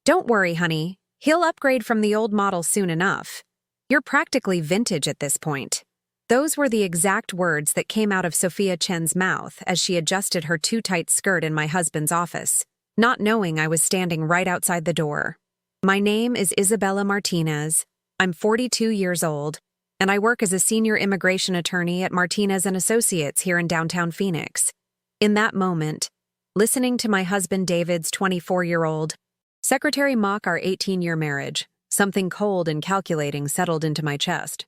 Don't worry, honey. He'll upgrade from the old model soon enough. You're practically vintage at this point. Those were the exact words that came out of Sophia Chen's mouth as she adjusted her too-tight skirt in my husband's office, not knowing I was standing right outside the door. My name is Isabella Martinez. I'm 42 years old, and I work as a senior immigration attorney at Martinez & Associates here in downtown Phoenix. In that moment, listening to my husband David's 24-year-old secretary mock our 18-year marriage, something cold and calculating settled into my chest.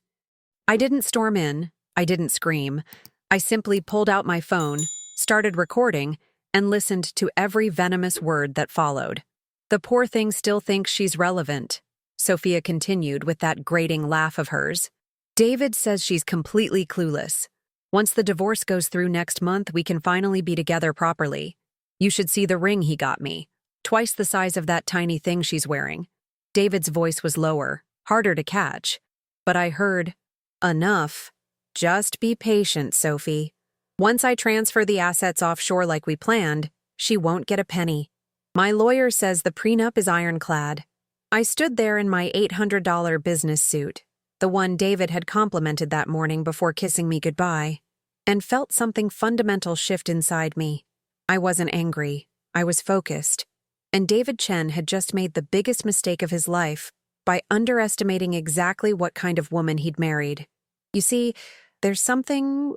I didn't storm in, I didn't scream. I simply pulled out my phone, started recording, and listened to every venomous word that followed. The poor thing still thinks she's relevant, Sophia continued with that grating laugh of hers. David says she's completely clueless. Once the divorce goes through next month, we can finally be together properly. You should see the ring he got me. Twice the size of that tiny thing she's wearing. David's voice was lower, harder to catch. But I heard, enough. Just be patient, Sophie. Once I transfer the assets offshore like we planned, she won't get a penny. My lawyer says the prenup is ironclad. I stood there in my $800 business suit, the one David had complimented that morning before kissing me goodbye, and felt something fundamental shift inside me. I wasn't angry. I was focused. And David Chen had just made the biggest mistake of his life by underestimating exactly what kind of woman he'd married. You see, there's something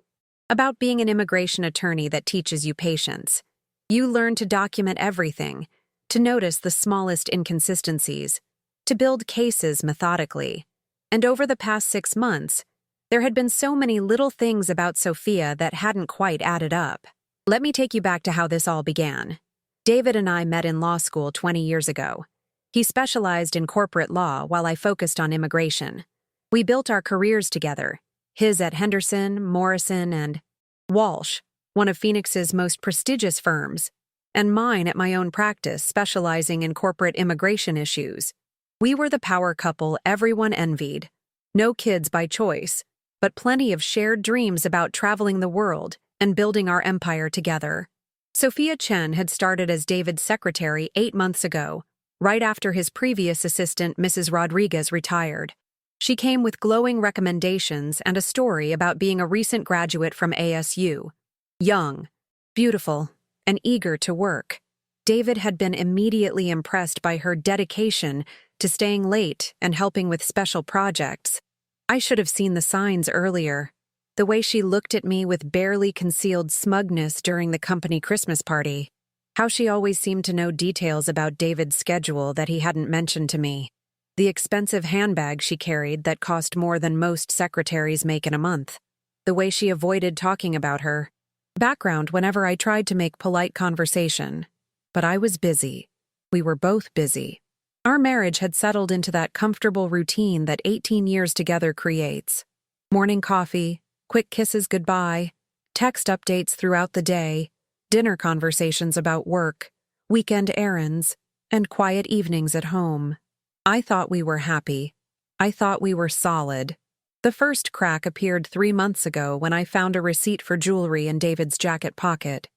about being an immigration attorney that teaches you patience. You learn to document everything, to notice the smallest inconsistencies, to build cases methodically. And over the past 6 months, there had been so many little things about Sophia that hadn't quite added up. Let me take you back to how this all began. David and I met in law school 20 years ago. He specialized in corporate law while I focused on immigration. We built our careers together, his at Henderson, Morrison, and Walsh, one of Phoenix's most prestigious firms, and mine at my own practice specializing in corporate immigration issues. We were the power couple everyone envied. No kids by choice, but plenty of shared dreams about traveling the world and building our empire together. Sophia Chen had started as David's secretary 8 months ago, right after his previous assistant, Mrs. Rodriguez, retired. She came with glowing recommendations and a story about being a recent graduate from ASU. Young, beautiful, and eager to work. David had been immediately impressed by her dedication to staying late and helping with special projects. I should have seen the signs earlier. The way she looked at me with barely concealed smugness during the company Christmas party. How she always seemed to know details about David's schedule that he hadn't mentioned to me. The expensive handbag she carried that cost more than most secretaries make in a month. The way she avoided talking about her background whenever I tried to make polite conversation. But I was busy. We were both busy. Our marriage had settled into that comfortable routine that 18 years together creates. Morning coffee, quick kisses goodbye, text updates throughout the day, dinner conversations about work, weekend errands, and quiet evenings at home. I thought we were happy. I thought we were solid. The first crack appeared 3 months ago when I found a receipt for jewelry in David's jacket pocket.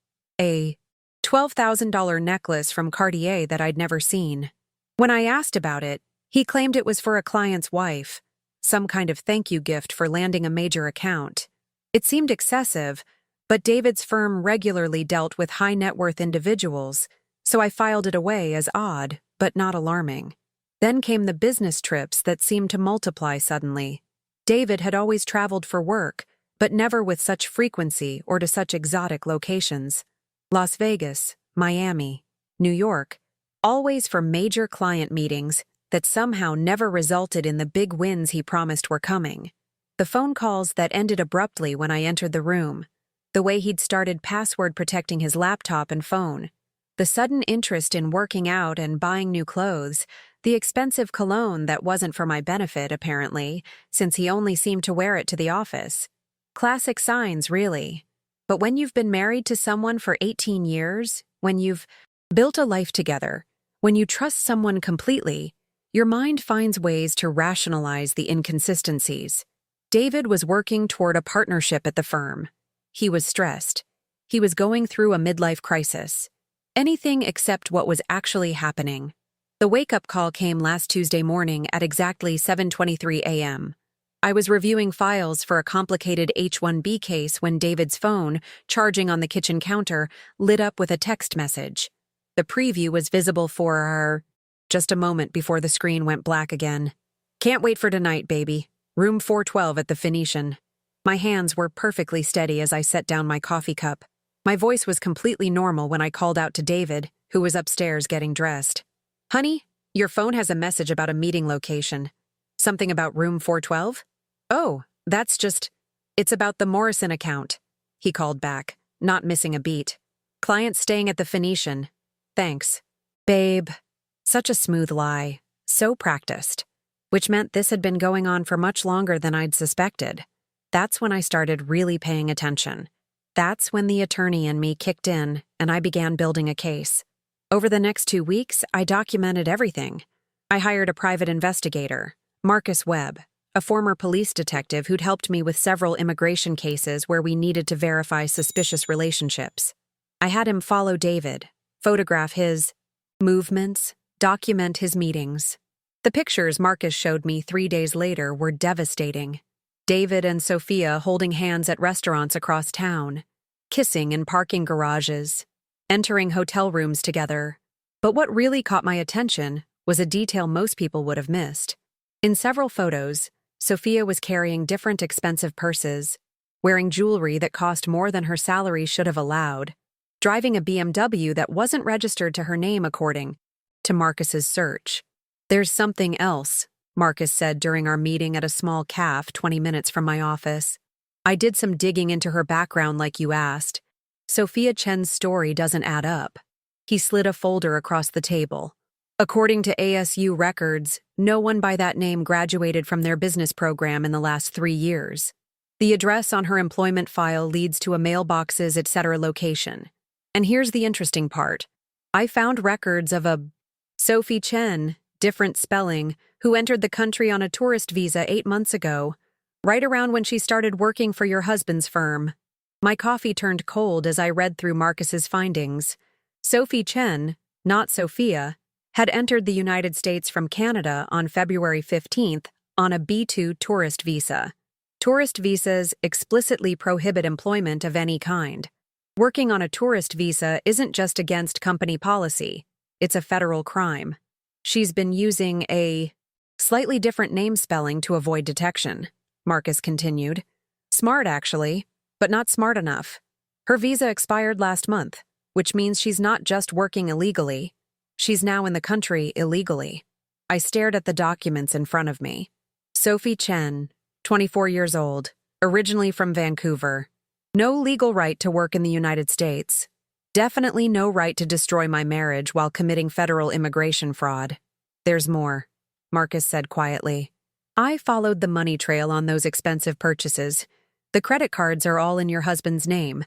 A $12,000 necklace from Cartier that I'd never seen. When I asked about it, he claimed it was for a client's wife, some kind of thank you gift for landing a major account. It seemed excessive, but David's firm regularly dealt with high net worth individuals, so I filed it away as odd, but not alarming. Then came the business trips that seemed to multiply suddenly. David had always traveled for work, but never with such frequency or to such exotic locations. Las Vegas, Miami, New York, always for major client meetings that somehow never resulted in the big wins he promised were coming. The phone calls that ended abruptly when I entered the room. The way he'd started password protecting his laptop and phone. The sudden interest in working out and buying new clothes. The expensive cologne that wasn't for my benefit, apparently, since he only seemed to wear it to the office. Classic signs, really. But when you've been married to someone for 18 years, when you've built a life together, when you trust someone completely, your mind finds ways to rationalize the inconsistencies. David was working toward a partnership at the firm. He was stressed. He was going through a midlife crisis. Anything except what was actually happening. The wake-up call came last Tuesday morning at exactly 7:23 a.m. I was reviewing files for a complicated H-1B case when David's phone, charging on the kitchen counter, lit up with a text message. The preview was visible for just a moment before the screen went black again. "Can't wait for tonight, baby. Room 412 at the Phoenician." My hands were perfectly steady as I set down my coffee cup. My voice was completely normal when I called out to David, who was upstairs getting dressed. "Honey, your phone has a message about a meeting location. Something about room 412? Oh, it's about the Morrison account," he called back, not missing a beat. "Client staying at the Phoenician. Thanks." Babe. Such a smooth lie. So practiced. Which meant this had been going on for much longer than I'd suspected. That's when I started really paying attention. That's when the attorney in me kicked in and I began building a case. Over the next 2 weeks, I documented everything. I hired a private investigator, Marcus Webb, a former police detective who'd helped me with several immigration cases where we needed to verify suspicious relationships. I had him follow David, photograph his movements, document his meetings. The pictures Marcus showed me 3 days later were devastating. David and Sophia holding hands at restaurants across town, kissing in parking garages, entering hotel rooms together. But what really caught my attention was a detail most people would have missed. In several photos, Sophia was carrying different expensive purses, wearing jewelry that cost more than her salary should have allowed, driving a BMW that wasn't registered to her name according to Marcus's search. "There's something else," Marcus said during our meeting at a small cafe 20 minutes from my office. "I did some digging into her background like you asked. Sophia Chen's story doesn't add up." He slid a folder across the table. "According to ASU records, no one by that name graduated from their business program in the last 3 years. The address on her employment file leads to a mailboxes, etc. location. And here's the interesting part. I found records of a Sophie Chen, different spelling, who entered the country on a tourist visa 8 months ago, right around when she started working for your husband's firm." My coffee turned cold as I read through Marcus's findings. Sophie Chen, not Sophia, had entered the United States from Canada on February 15th on a B2 tourist visa. Tourist visas explicitly prohibit employment of any kind. Working on a tourist visa isn't just against company policy, it's a federal crime. She's been using a slightly different name spelling to avoid detection, Marcus continued. "Smart, actually, but not smart enough. Her visa expired last month, which means she's not just working illegally, she's now in the country illegally." I stared at the documents in front of me. Sophie Chen, 24 years old, originally from Vancouver. No legal right to work in the United States. Definitely no right to destroy my marriage while committing federal immigration fraud. "There's more," Marcus said quietly. "I followed the money trail on those expensive purchases. The credit cards are all in your husband's name,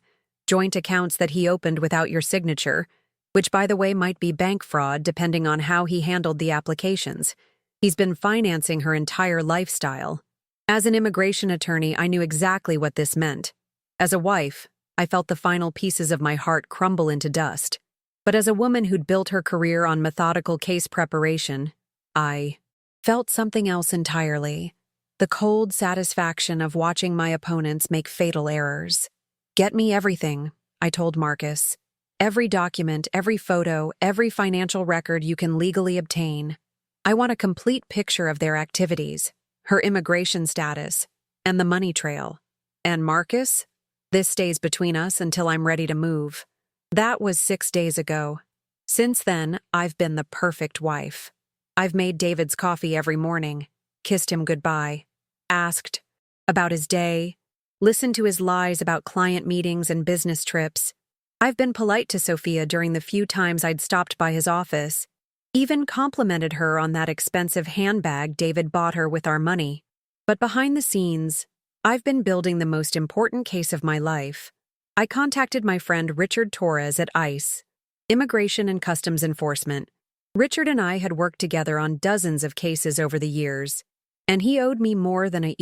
joint accounts that he opened without your signature, which by the way might be bank fraud depending on how he handled the applications. He's been financing her entire lifestyle. As an immigration attorney, I knew exactly what this meant. As a wife, I felt the final pieces of my heart crumble into dust. But as a woman who'd built her career on methodical case preparation, I felt something else entirely. The cold satisfaction of watching my opponents make fatal errors. "Get me everything," I told Marcus. "Every document, every photo, every financial record you can legally obtain. I want a complete picture of their activities, her immigration status, and the money trail. And Marcus, this stays between us until I'm ready to move." That was 6 days ago. Since then, I've been the perfect wife. I've made David's coffee every morning, kissed him goodbye, asked about his day, listened to his lies about client meetings and business trips. I've been polite to Sophia during the few times I'd stopped by his office, even complimented her on that expensive handbag David bought her with our money. But behind the scenes, I've been building the most important case of my life. I contacted my friend Richard Torres at ICE, Immigration and Customs Enforcement. Richard and I had worked together on dozens of cases over the years, and he owed me more than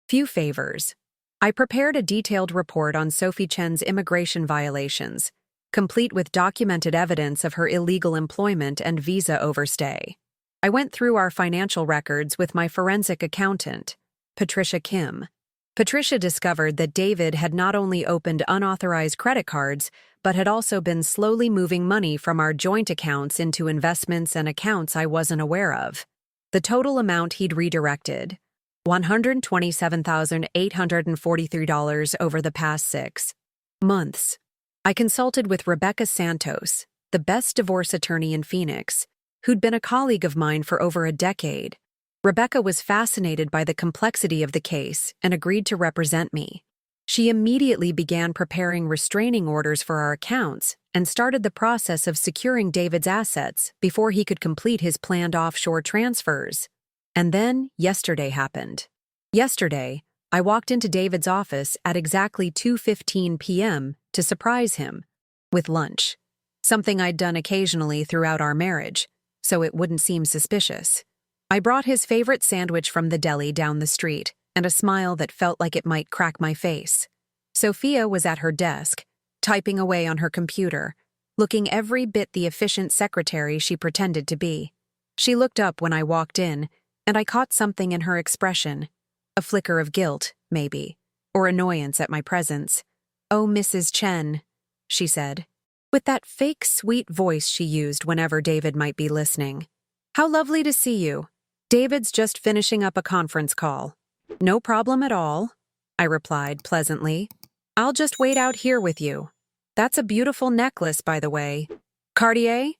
few favors. I prepared a detailed report on Sophie Chen's immigration violations, complete with documented evidence of her illegal employment and visa overstay. I went through our financial records with my forensic accountant, Patricia Kim. Patricia discovered that David had not only opened unauthorized credit cards, but had also been slowly moving money from our joint accounts into investments and accounts I wasn't aware of. The total amount he'd redirected, $127,843 over the past 6 months. I consulted with Rebecca Santos, the best divorce attorney in Phoenix, who'd been a colleague of mine for over a decade. Rebecca was fascinated by the complexity of the case and agreed to represent me. She immediately began preparing restraining orders for our accounts and started the process of securing David's assets before he could complete his planned offshore transfers. And then yesterday happened. Yesterday, I walked into David's office at exactly 2:15 p.m. to surprise him with lunch, something I'd done occasionally throughout our marriage, so it wouldn't seem suspicious. I brought his favorite sandwich from the deli down the street and a smile that felt like it might crack my face. Sophia was at her desk, typing away on her computer, looking every bit the efficient secretary she pretended to be. She looked up when I walked in, and I caught something in her expression, a flicker of guilt, maybe, or annoyance at my presence. "Oh, Mrs. Chen," she said, with that fake sweet voice she used whenever David might be listening. "How lovely to see you. David's just finishing up a conference call." "No problem at all," I replied pleasantly. "I'll just wait out here with you. That's a beautiful necklace, by the way. Cartier?"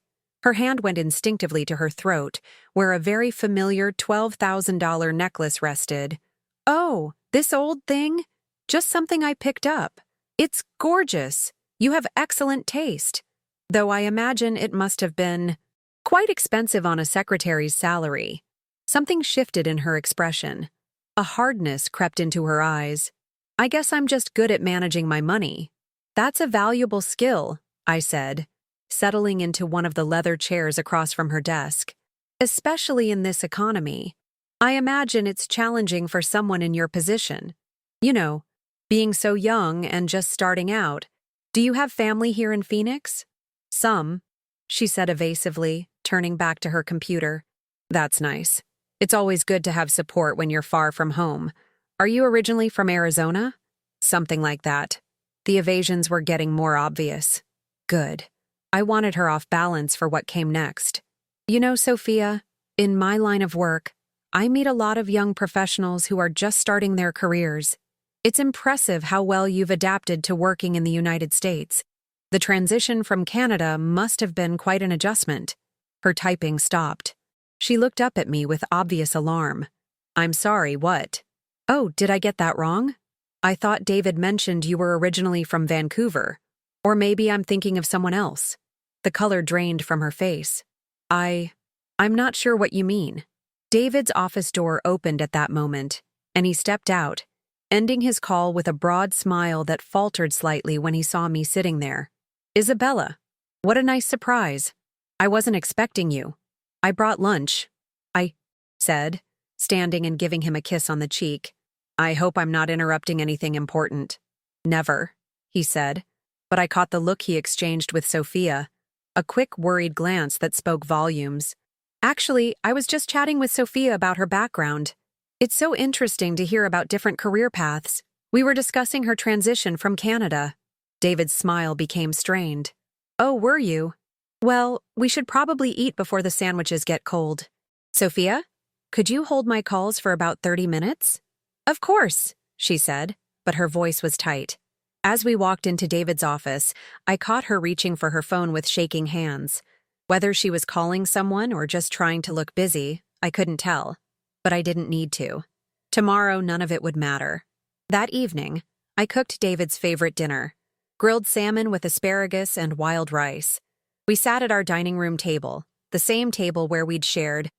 Her hand went instinctively to her throat, where a very familiar $12,000 necklace rested. "Oh, this old thing? Just something I picked up. It's gorgeous. You have excellent taste. Though I imagine it must have been quite expensive on a secretary's salary." Something shifted in her expression. A hardness crept into her eyes. "I guess I'm just good at managing my money." "That's a valuable skill," I said, settling into one of the leather chairs across from her desk. "Especially in this economy. I imagine it's challenging for someone in your position. You know, being so young and just starting out. Do you have family here in Phoenix?" "Some," she said evasively, turning back to her computer. "That's nice. It's always good to have support when you're far from home. Are you originally from Arizona?" "Something like that." The evasions were getting more obvious. Good. I wanted her off balance for what came next. "You know, Sophia, in my line of work, I meet a lot of young professionals who are just starting their careers. It's impressive how well you've adapted to working in the United States. The transition from Canada must have been quite an adjustment." Her typing stopped. She looked up at me with obvious alarm. "I'm sorry, what?" "Oh, did I get that wrong? I thought David mentioned you were originally from Vancouver. Or maybe I'm thinking of someone else." The color drained from her face. I'm not sure what you mean." David's office door opened at that moment, and he stepped out, ending his call with a broad smile that faltered slightly when he saw me sitting there. "Isabella, what a nice surprise. I wasn't expecting you. I brought lunch," I said, standing and giving him a kiss on the cheek. "I hope I'm not interrupting anything important." "Never," he said, but I caught the look he exchanged with Sophia, a quick, worried glance that spoke volumes. "Actually, I was just chatting with Sophia about her background. It's so interesting to hear about different career paths. We were discussing her transition from Canada." David's smile became strained. "Oh, were you? Well, we should probably eat before the sandwiches get cold. Sophia, could you hold my calls for about 30 minutes? "Of course," she said, but her voice was tight. As we walked into David's office, I caught her reaching for her phone with shaking hands. Whether she was calling someone or just trying to look busy, I couldn't tell. But I didn't need to. Tomorrow, none of it would matter. That evening, I cooked David's favorite dinner, grilled salmon with asparagus and wild rice. We sat at our dining room table, the same table where we'd shared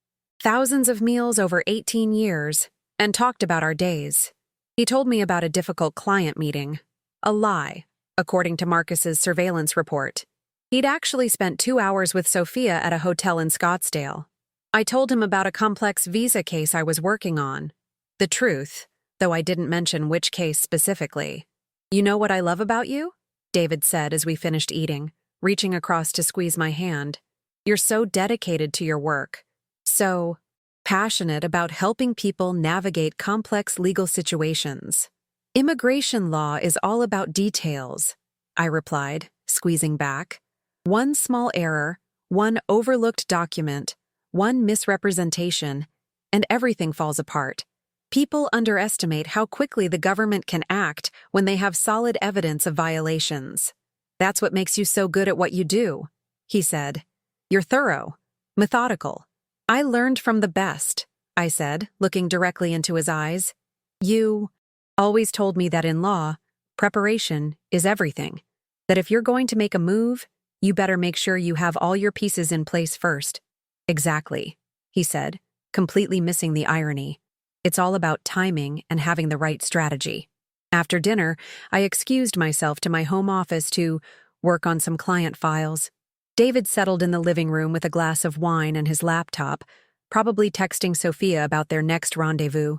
thousands of meals over 18 years, and talked about our days. He told me about a difficult client meeting. A lie, according to Marcus's surveillance report. He'd actually spent 2 hours with Sophia at a hotel in Scottsdale. I told him about a complex visa case I was working on. The truth, though I didn't mention which case specifically. "You know what I love about you?" David said as we finished eating. reaching across to squeeze my hand. "You're so dedicated to your work. So passionate about helping people navigate complex legal situations. Immigration law is all about details," I replied, squeezing back. "One small error, one overlooked document, one misrepresentation, and everything falls apart. People underestimate how quickly the government can act when they have solid evidence of violations. That's what makes you so good at what you do," he said. "You're thorough, methodical." "I learned from the best," I said, looking directly into his eyes. "You always told me that in law, preparation is everything. That if you're going to make a move, you better make sure you have all your pieces in place first." "Exactly," he said, completely missing the irony. "It's all about timing and having the right strategy." After dinner, I excused myself to my home office to work on some client files. David settled in the living room with a glass of wine and his laptop, probably texting Sophia about their next rendezvous.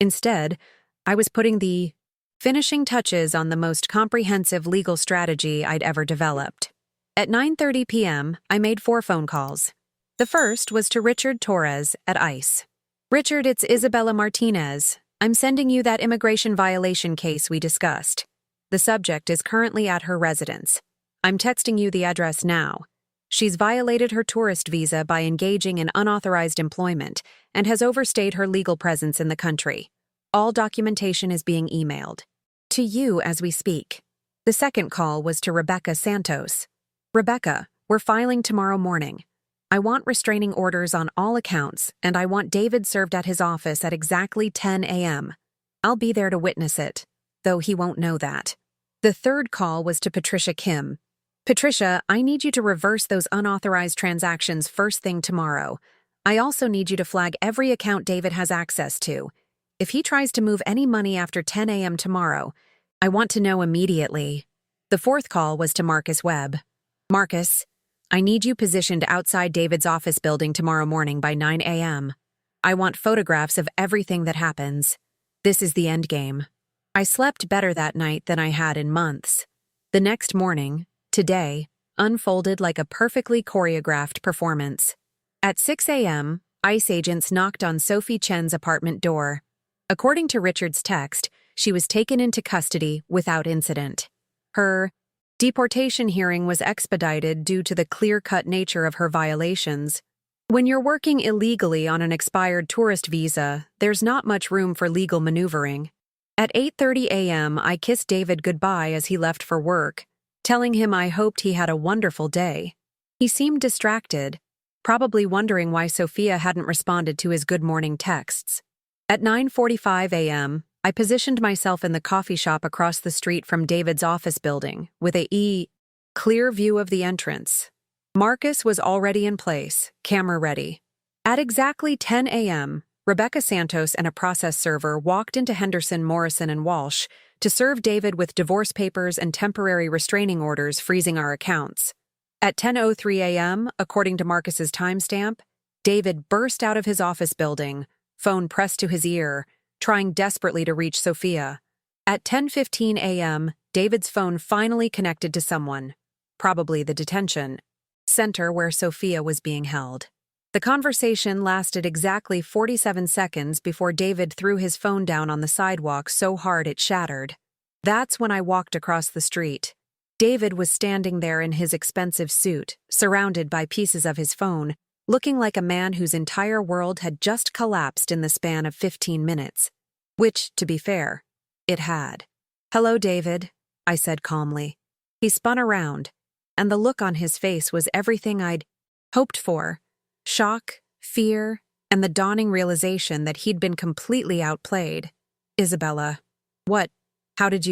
Instead, I was putting the finishing touches on the most comprehensive legal strategy I'd ever developed. At 9:30 p.m., I made 4 phone calls. The first was to Richard Torres at ICE. "Richard, it's Isabella Martinez. I'm sending you that immigration violation case we discussed. The subject is currently at her residence. I'm texting you the address now. She's violated her tourist visa by engaging in unauthorized employment and has overstayed her legal presence in the country. All documentation is being emailed to you as we speak." The second call was to Rebecca Santos. "Rebecca, we're filing tomorrow morning. I want restraining orders on all accounts, and I want David served at his office at exactly 10 a.m. I'll be there to witness it, though he won't know that." The third call was to Patricia Kim. "Patricia, I need you to reverse those unauthorized transactions first thing tomorrow. I also need you to flag every account David has access to. If he tries to move any money after 10 a.m. tomorrow, I want to know immediately." The fourth call was to Marcus Webb. "Marcus, I need you positioned outside David's office building tomorrow morning by 9 a.m. I want photographs of everything that happens. This is the end game." I slept better that night than I had in months. The next morning, today, unfolded like a perfectly choreographed performance. At 6 a.m., ICE agents knocked on Sophie Chen's apartment door. According to Richard's text, she was taken into custody without incident. Her deportation hearing was expedited due to the clear-cut nature of her violations. When you're working illegally on an expired tourist visa, there's not much room for legal maneuvering. At 8:30 a.m., I kissed David goodbye as he left for work, telling him I hoped he had a wonderful day. He seemed distracted, probably wondering why Sophia hadn't responded to his good morning texts. At 9:45 a.m., I positioned myself in the coffee shop across the street from David's office building, with a clear view of the entrance. Marcus was already in place, camera ready. At exactly 10 a.m., Rebecca Santos and a process server walked into Henderson, Morrison, and Walsh to serve David with divorce papers and temporary restraining orders freezing our accounts. At 10:03 a.m., according to Marcus's timestamp, David burst out of his office building, phone pressed to his ear, trying desperately to reach Sophia. At 10:15 a.m., David's phone finally connected to someone, probably the detention center where Sophia was being held. The conversation lasted exactly 47 seconds before David threw his phone down on the sidewalk so hard it shattered. That's when I walked across the street. David was standing there in his expensive suit, surrounded by pieces of his phone, looking like a man whose entire world had just collapsed in the span of 15 minutes. Which, to be fair, it had. "Hello, David," I said calmly. He spun around, and the look on his face was everything I'd hoped for. Shock, fear, and the dawning realization that he'd been completely outplayed. "Isabella, what? How did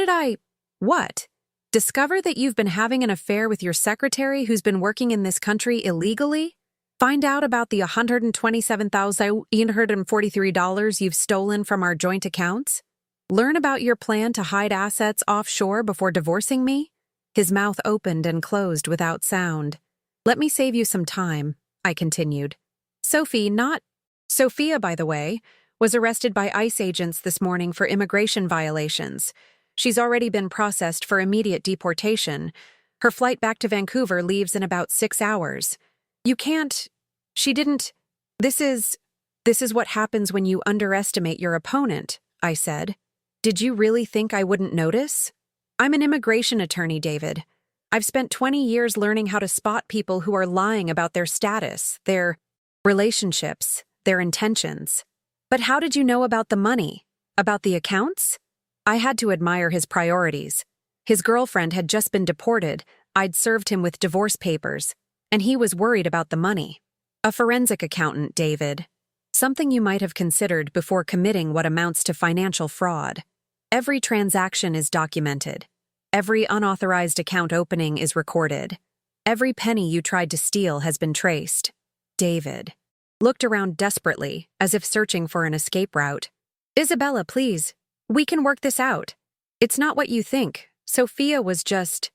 I, what? Discover that you've been having an affair with your secretary who's been working in this country illegally? Find out about the $127,843 you've stolen from our joint accounts? Learn about your plan to hide assets offshore before divorcing me?" His mouth opened and closed without sound. "Let me save you some time," I continued. Sophia, by the way, was arrested by ICE agents this morning for immigration violations. She's already been processed for immediate deportation, Her flight back to Vancouver leaves in about 6 hours. You can't. She didn't. This is what happens when you underestimate your opponent, I said. Did you really think I wouldn't notice? I'm an immigration attorney, David. I've spent 20 years learning how to spot people who are lying about their status, their relationships, their intentions. But how did you know about the money? About the accounts? I had to admire his priorities. His girlfriend had just been deported, I'd served him with divorce papers, and he was worried about the money. A forensic accountant, David. Something you might have considered before committing what amounts to financial fraud. Every transaction is documented. Every unauthorized account opening is recorded. Every penny you tried to steal has been traced. David looked around desperately, as if searching for an escape route. Isabella, please. We can work this out. It's not what you think. Sophia was just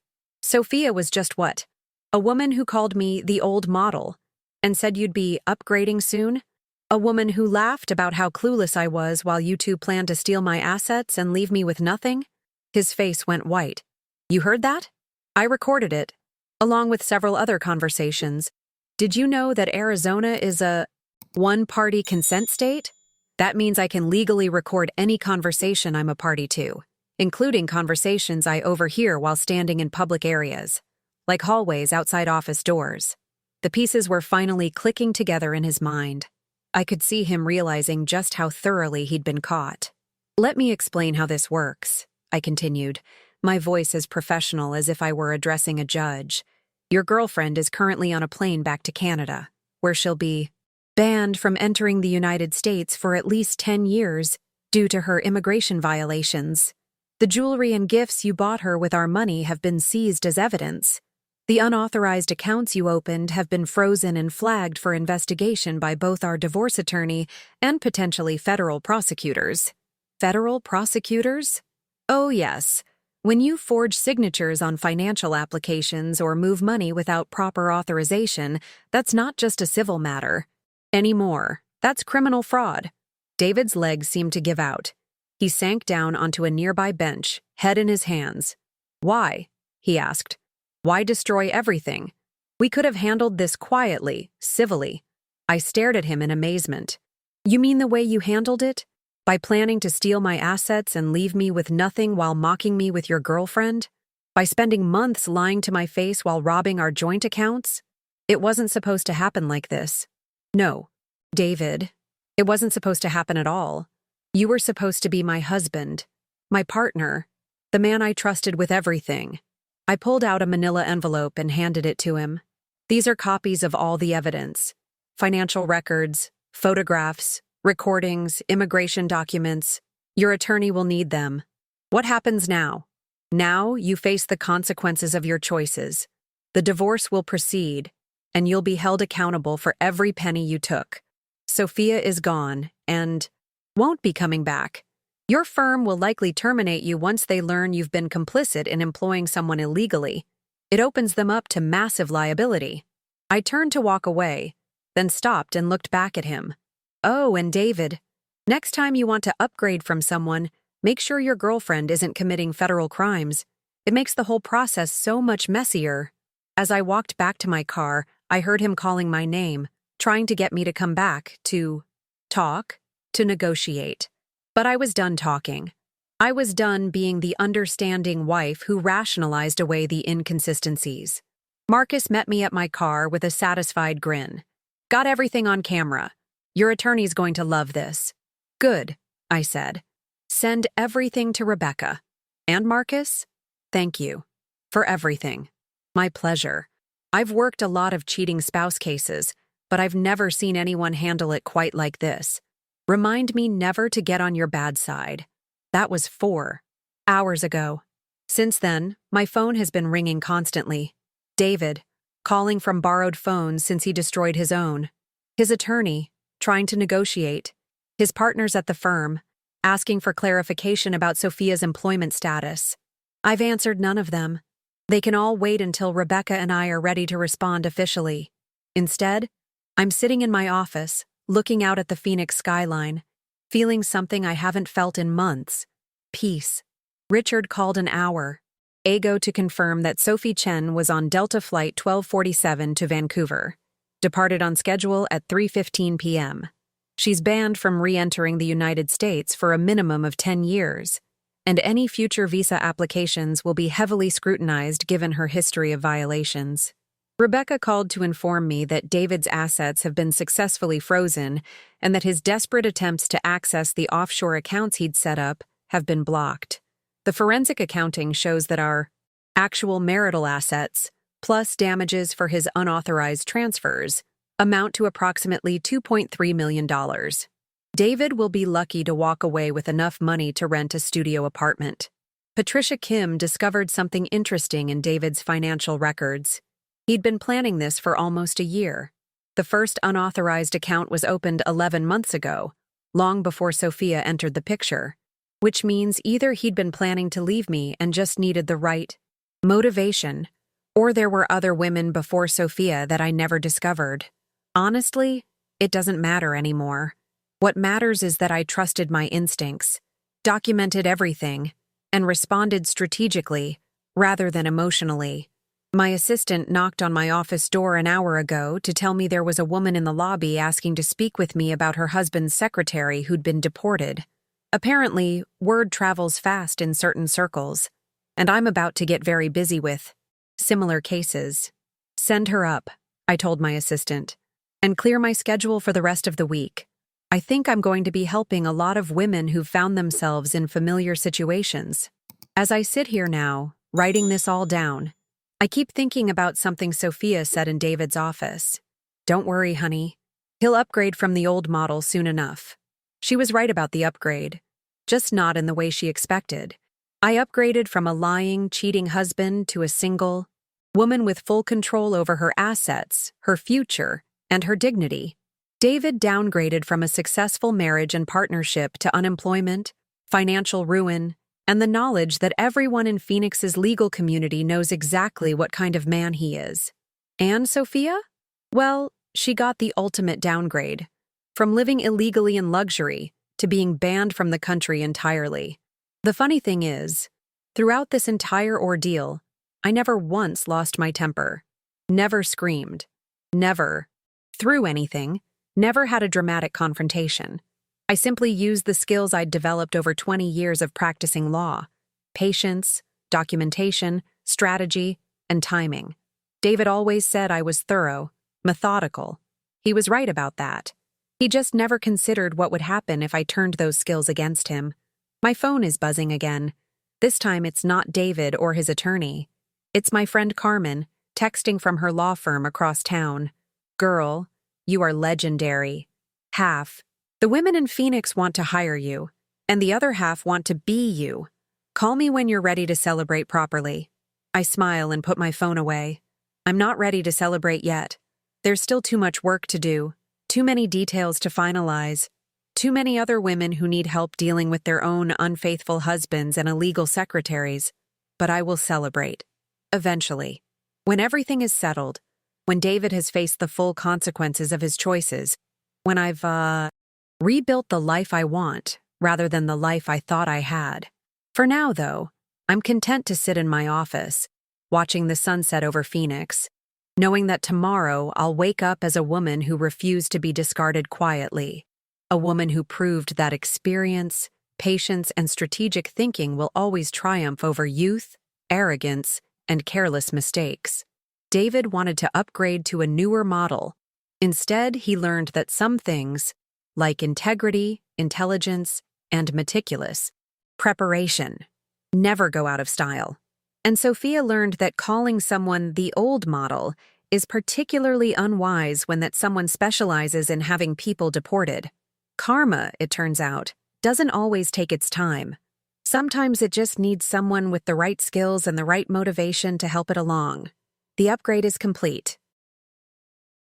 what? A woman who called me the old model and said you'd be upgrading soon? A woman who laughed about how clueless I was while you two planned to steal my assets and leave me with nothing? His face went white. You heard that? I recorded it, along with several other conversations. Did you know that Arizona is a one-party consent state? That means I can legally record any conversation I'm a party to, including conversations I overhear while standing in public areas, like hallways outside office doors. The pieces were finally clicking together in his mind. I could see him realizing just how thoroughly he'd been caught. Let me explain how this works, I continued, my voice as professional as if I were addressing a judge. Your girlfriend is currently on a plane back to Canada, where she'll be banned from entering the United States for at least 10 years due to her immigration violations. The jewelry and gifts you bought her with our money have been seized as evidence. The unauthorized accounts you opened have been frozen and flagged for investigation by both our divorce attorney and potentially federal prosecutors. Federal prosecutors? Oh, yes. When you forge signatures on financial applications or move money without proper authorization, that's not just a civil matter. Anymore. That's criminal fraud. David's legs seemed to give out. He sank down onto a nearby bench, head in his hands. Why? He asked. Why destroy everything? We could have handled this quietly, civilly. I stared at him in amazement. You mean the way you handled it? By planning to steal my assets and leave me with nothing while mocking me with your girlfriend? By spending months lying to my face while robbing our joint accounts? It wasn't supposed to happen like this. No, David. It wasn't supposed to happen at all. You were supposed to be my husband, my partner, the man I trusted with everything. I pulled out a manila envelope and handed it to him. These are copies of all the evidence. Financial records, photographs, recordings, immigration documents. Your attorney will need them. What happens now? Now you face the consequences of your choices. The divorce will proceed, and you'll be held accountable for every penny you took. Sophia is gone and won't be coming back. Your firm will likely terminate you once they learn you've been complicit in employing someone illegally. It opens them up to massive liability. I turned to walk away, then stopped and looked back at him. Oh, and David, next time you want to upgrade from someone, make sure your girlfriend isn't committing federal crimes. It makes the whole process so much messier. As I walked back to my car, I heard him calling my name, trying to get me to come back, to talk, to negotiate. But I was done talking. I was done being the understanding wife who rationalized away the inconsistencies. Marcus met me at my car with a satisfied grin. Got everything on camera. Your attorney's going to love this. Good, I said. Send everything to Rebecca. And Marcus? Thank you. For everything. My pleasure. I've worked a lot of cheating spouse cases, but I've never seen anyone handle it quite like this. Remind me never to get on your bad side. That was 4 hours ago. Since then, my phone has been ringing constantly. David, calling from borrowed phones since he destroyed his own. His attorney, trying to negotiate. His partners at the firm, asking for clarification about Sophia's employment status. I've answered none of them. They can all wait until Rebecca and I are ready to respond officially. Instead, I'm sitting in my office, looking out at the Phoenix skyline, feeling something I haven't felt in months. Peace. Richard called an hour. AGO to confirm that Sophie Chen was on Delta Flight 1247 to Vancouver. Departed on schedule at 3:15 p.m. She's banned from re-entering the United States for a minimum of 10 years, and any future visa applications will be heavily scrutinized given her history of violations. Rebecca called to inform me that David's assets have been successfully frozen and that his desperate attempts to access the offshore accounts he'd set up have been blocked. The forensic accounting shows that our actual marital assets, plus damages for his unauthorized transfers, amount to approximately $2.3 million. David will be lucky to walk away with enough money to rent a studio apartment. Patricia Kim discovered something interesting in David's financial records. He'd been planning this for almost a year. The first unauthorized account was opened 11 months ago, long before Sophia entered the picture, which means either he'd been planning to leave me and just needed the right motivation, or there were other women before Sophia that I never discovered. Honestly, it doesn't matter anymore. What matters is that I trusted my instincts, documented everything, and responded strategically rather than emotionally. My assistant knocked on my office door an hour ago to tell me there was a woman in the lobby asking to speak with me about her husband's secretary who'd been deported. Apparently, word travels fast in certain circles, and I'm about to get very busy with similar cases. Send her up, I told my assistant, and clear my schedule for the rest of the week. I think I'm going to be helping a lot of women who've found themselves in familiar situations. As I sit here now, writing this all down, I keep thinking about something Sophia said in David's office. Don't worry, honey. He'll upgrade from the old model soon enough. She was right about the upgrade, just not in the way she expected. I upgraded from a lying, cheating husband to a single woman with full control over her assets, her future, and her dignity. David downgraded from a successful marriage and partnership to unemployment, financial ruin, and the knowledge that everyone in Phoenix's legal community knows exactly what kind of man he is. And Sophia? Well, she got the ultimate downgrade, from living illegally in luxury to being banned from the country entirely. The funny thing is, throughout this entire ordeal, I never once lost my temper, never screamed, never threw anything, never had a dramatic confrontation. I simply used the skills I'd developed over 20 years of practicing law: patience, documentation, strategy, and timing. David always said I was thorough, methodical. He was right about that. He just never considered what would happen if I turned those skills against him. My phone is buzzing again. This time it's not David or his attorney. It's my friend Carmen, texting from her law firm across town. Girl, you are legendary. Half. The women in Phoenix want to hire you, and the other half want to be you. Call me when you're ready to celebrate properly. I smile and put my phone away. I'm not ready to celebrate yet. There's still too much work to do, too many details to finalize, too many other women who need help dealing with their own unfaithful husbands and illegal secretaries. But I will celebrate. Eventually. When everything is settled, when David has faced the full consequences of his choices, when I've, rebuilt the life I want rather than the life I thought I had. For now, though, I'm content to sit in my office, watching the sunset over Phoenix, knowing that tomorrow I'll wake up as a woman who refused to be discarded quietly, a woman who proved that experience, patience, and strategic thinking will always triumph over youth, arrogance, and careless mistakes. David wanted to upgrade to a newer model. Instead, he learned that some things, like integrity, intelligence, and meticulous preparation, never go out of style. And Sophia learned that calling someone the old model is particularly unwise when that someone specializes in having people deported. Karma, it turns out, doesn't always take its time. Sometimes it just needs someone with the right skills and the right motivation to help it along. The upgrade is complete.